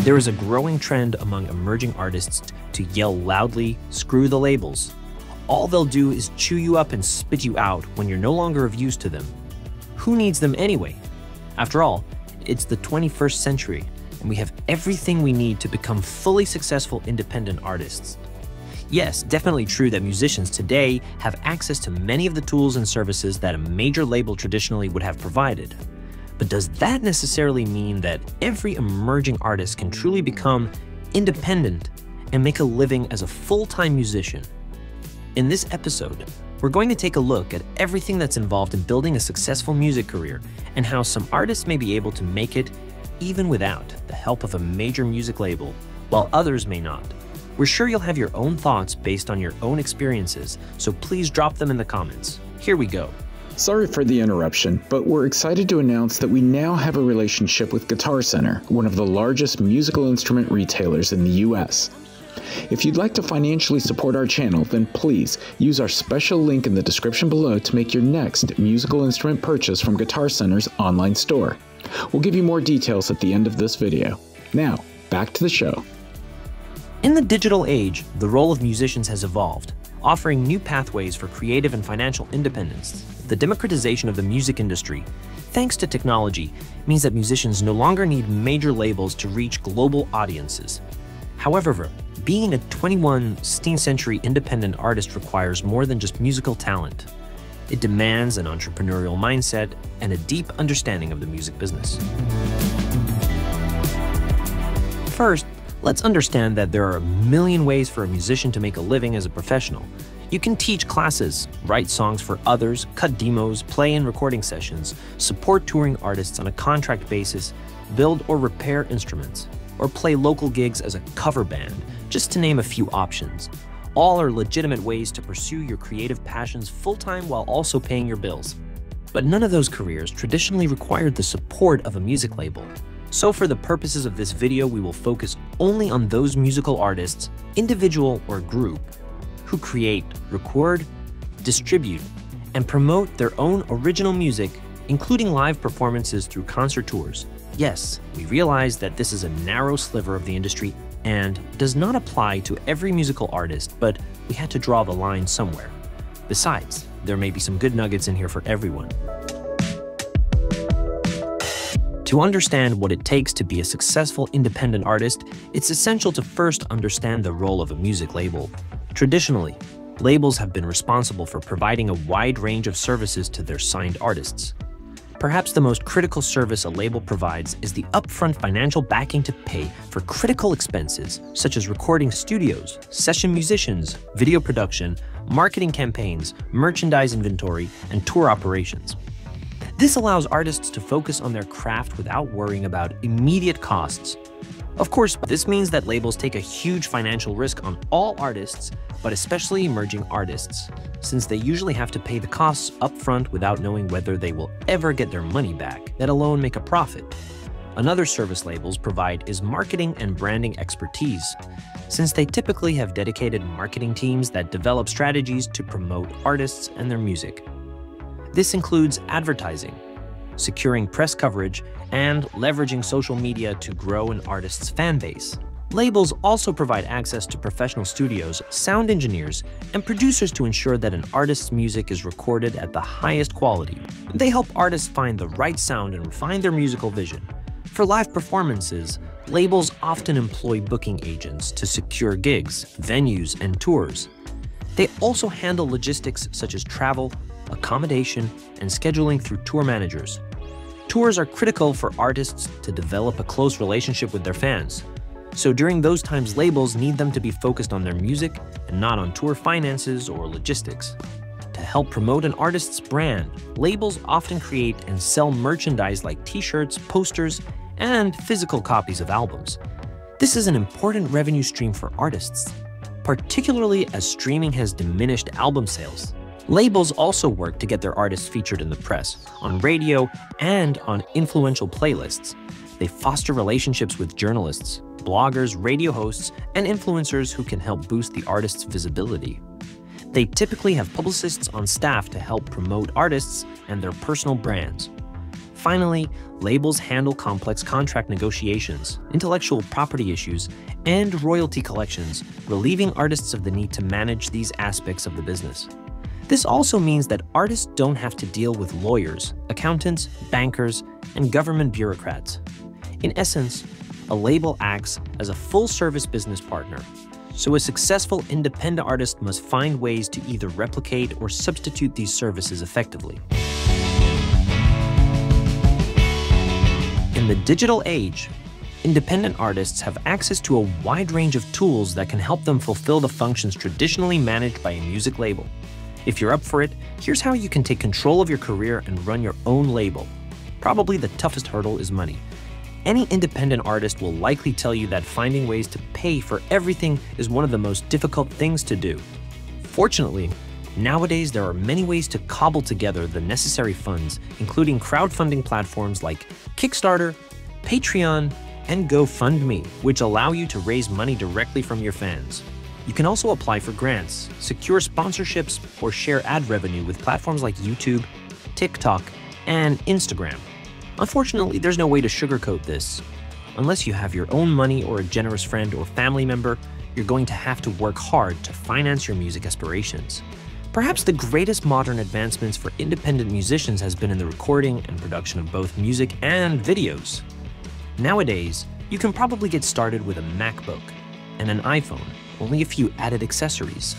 There is a growing trend among emerging artists to yell loudly, "Screw the labels." All they'll do is chew you up and spit you out when you're no longer of use to them. Who needs them anyway? After all, it's the 21st century, and we have everything we need to become fully successful independent artists. Yes, definitely true that musicians today have access to many of the tools and services that a major label traditionally would have provided. But does that necessarily mean that every emerging artist can truly become independent and make a living as a full-time musician? In this episode, we're going to take a look at everything that's involved in building a successful music career and how some artists may be able to make it even without the help of a major music label, while others may not. We're sure you'll have your own thoughts based on your own experiences, so please drop them in the comments. Here we go. Sorry for the interruption, but we're excited to announce that we now have a relationship with Guitar Center, one of the largest musical instrument retailers in the US. If you'd like to financially support our channel, then please use our special link in the description below to make your next musical instrument purchase from Guitar Center's online store. We'll give you more details at the end of this video. Now, back to the show. In the digital age, the role of musicians has evolved, offering new pathways for creative and financial independence. The democratization of the music industry, thanks to technology, means that musicians no longer need major labels to reach global audiences. However, being a 21st century independent artist requires more than just musical talent. It demands an entrepreneurial mindset and a deep understanding of the music business. First, let's understand that there are a million ways for a musician to make a living as a professional. You can teach classes, write songs for others, cut demos, play in recording sessions, support touring artists on a contract basis, build or repair instruments, or play local gigs as a cover band, just to name a few options. All are legitimate ways to pursue your creative passions full-time while also paying your bills. But none of those careers traditionally required the support of a music label. So for the purposes of this video, we will focus only on those musical artists, individual or group, who create, record, distribute, and promote their own original music, including live performances through concert tours. Yes, we realize that this is a narrow sliver of the industry and does not apply to every musical artist, but we had to draw the line somewhere. Besides, there may be some good nuggets in here for everyone. To understand what it takes to be a successful independent artist, it's essential to first understand the role of a music label. Traditionally, labels have been responsible for providing a wide range of services to their signed artists. Perhaps the most critical service a label provides is the upfront financial backing to pay for critical expenses such as recording studios, session musicians, video production, marketing campaigns, merchandise inventory, and tour operations. This allows artists to focus on their craft without worrying about immediate costs. Of course, this means that labels take a huge financial risk on all artists, but especially emerging artists, since they usually have to pay the costs upfront without knowing whether they will ever get their money back, let alone make a profit. Another service labels provide is marketing and branding expertise, since they typically have dedicated marketing teams that develop strategies to promote artists and their music. This includes advertising, securing press coverage, and leveraging social media to grow an artist's fan base. Labels also provide access to professional studios, sound engineers, and producers to ensure that an artist's music is recorded at the highest quality. They help artists find the right sound and refine their musical vision. For live performances, labels often employ booking agents to secure gigs, venues, and tours. They also handle logistics such as travel, accommodation, and scheduling through tour managers. Tours are critical for artists to develop a close relationship with their fans. So during those times, labels need them to be focused on their music and not on tour finances or logistics. To help promote an artist's brand, labels often create and sell merchandise like t-shirts, posters, and physical copies of albums. This is an important revenue stream for artists, particularly as streaming has diminished album sales. Labels also work to get their artists featured in the press, on radio, and on influential playlists. They foster relationships with journalists, bloggers, radio hosts, and influencers who can help boost the artist's visibility. They typically have publicists on staff to help promote artists and their personal brands. Finally, labels handle complex contract negotiations, intellectual property issues, and royalty collections, relieving artists of the need to manage these aspects of the business. This also means that artists don't have to deal with lawyers, accountants, bankers, and government bureaucrats. In essence, a label acts as a full-service business partner. So a successful independent artist must find ways to either replicate or substitute these services effectively. In the digital age, independent artists have access to a wide range of tools that can help them fulfill the functions traditionally managed by a music label. If you're up for it, here's how you can take control of your career and run your own label. Probably the toughest hurdle is money. Any independent artist will likely tell you that finding ways to pay for everything is one of the most difficult things to do. Fortunately, nowadays there are many ways to cobble together the necessary funds, including crowdfunding platforms like Kickstarter, Patreon, and GoFundMe, which allow you to raise money directly from your fans. You can also apply for grants, secure sponsorships, or share ad revenue with platforms like YouTube, TikTok, and Instagram. Unfortunately, there's no way to sugarcoat this. Unless you have your own money or a generous friend or family member, you're going to have to work hard to finance your music aspirations. Perhaps the greatest modern advancements for independent musicians has been in the recording and production of both music and videos. Nowadays, you can probably get started with a MacBook and an iPhone, only a few added accessories.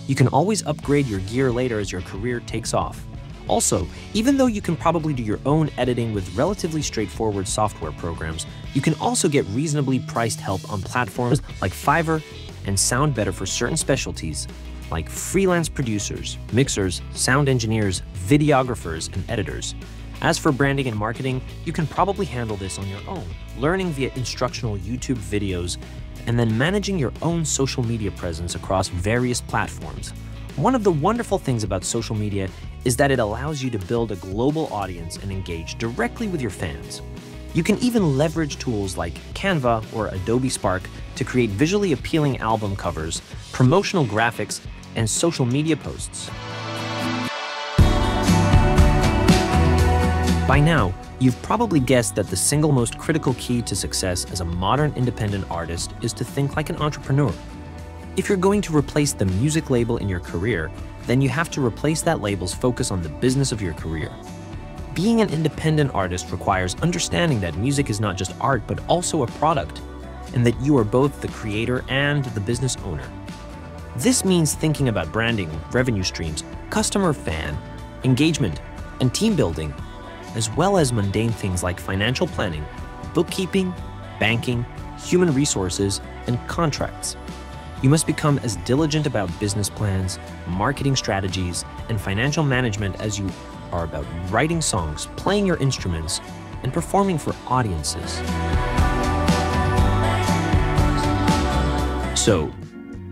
You can always upgrade your gear later as your career takes off. Also, even though you can probably do your own editing with relatively straightforward software programs, you can also get reasonably priced help on platforms like Fiverr and SoundBetter for certain specialties, like freelance producers, mixers, sound engineers, videographers, and editors. As for branding and marketing, you can probably handle this on your own, learning via instructional YouTube videos, and then managing your own social media presence across various platforms. One of the wonderful things about social media is that it allows you to build a global audience and engage directly with your fans. You can even leverage tools like Canva or Adobe Spark to create visually appealing album covers, promotional graphics, and social media posts. By now, you've probably guessed that the single most critical key to success as a modern independent artist is to think like an entrepreneur. If you're going to replace the music label in your career, then you have to replace that label's focus on the business of your career. Being an independent artist requires understanding that music is not just art, but also a product, and that you are both the creator and the business owner. This means thinking about branding, revenue streams, customer fan, engagement, and team building, as well as mundane things like financial planning, bookkeeping, banking, human resources, and contracts. You must become as diligent about business plans, marketing strategies, and financial management as you are about writing songs, playing your instruments, and performing for audiences. So,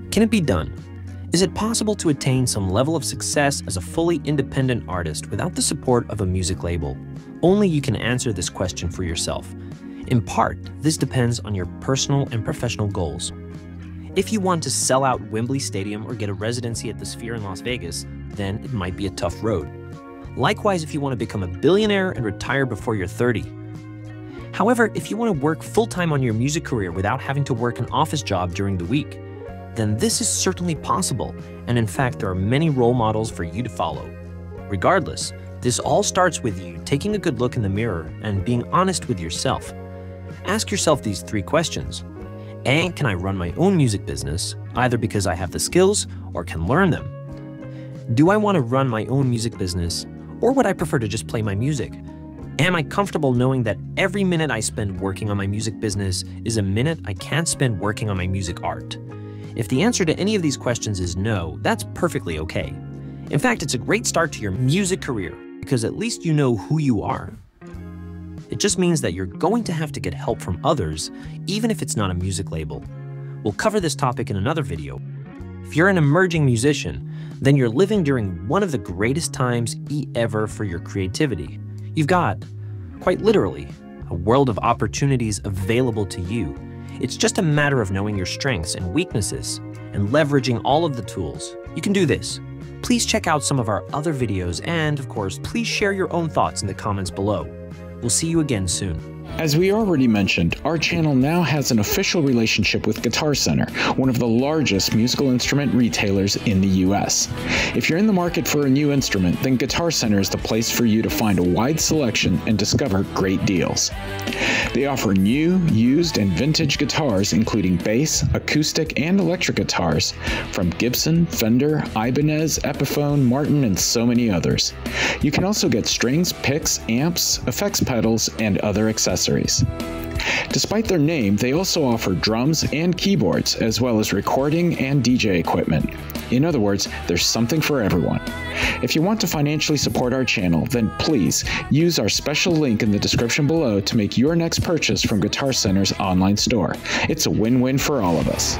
can it be done? Is it possible to attain some level of success as a fully independent artist without the support of a music label? Only you can answer this question for yourself. In part, this depends on your personal and professional goals. If you want to sell out Wembley Stadium or get a residency at the Sphere in Las Vegas, then it might be a tough road. Likewise, if you want to become a billionaire and retire before you're 30. However, if you want to work full-time on your music career without having to work an office job during the week, then this is certainly possible, and in fact, there are many role models for you to follow. Regardless, this all starts with you taking a good look in the mirror and being honest with yourself. Ask yourself these 3 questions. A, can I run my own music business, either because I have the skills or can learn them? Do I want to run my own music business, or would I prefer to just play my music? Am I comfortable knowing that every minute I spend working on my music business is a minute I can't spend working on my music art? If the answer to any of these questions is no, that's perfectly okay. In fact, it's a great start to your music career, because at least you know who you are. It just means that you're going to have to get help from others, even if it's not a music label. We'll cover this topic in another video. If you're an emerging musician, then you're living during one of the greatest times ever for your creativity. You've got, quite literally, a world of opportunities available to you. It's just a matter of knowing your strengths and weaknesses and leveraging all of the tools. You can do this. Please check out some of our other videos and, of course, please share your own thoughts in the comments below. We'll see you again soon. As we already mentioned, our channel now has an official relationship with Guitar Center, one of the largest musical instrument retailers in the US. If you're in the market for a new instrument, then Guitar Center is the place for you to find a wide selection and discover great deals. They offer new, used, and vintage guitars, including bass, acoustic, and electric guitars from Gibson, Fender, Ibanez, Epiphone, Martin, and so many others. You can also get strings, picks, amps, effects pedals, and other accessories. Despite their name, they also offer drums and keyboards, as well as recording and DJ equipment. In other words, there's something for everyone. If you want to financially support our channel, then please use our special link in the description below to make your next purchase from Guitar Center's online store. It's a win-win for all of us.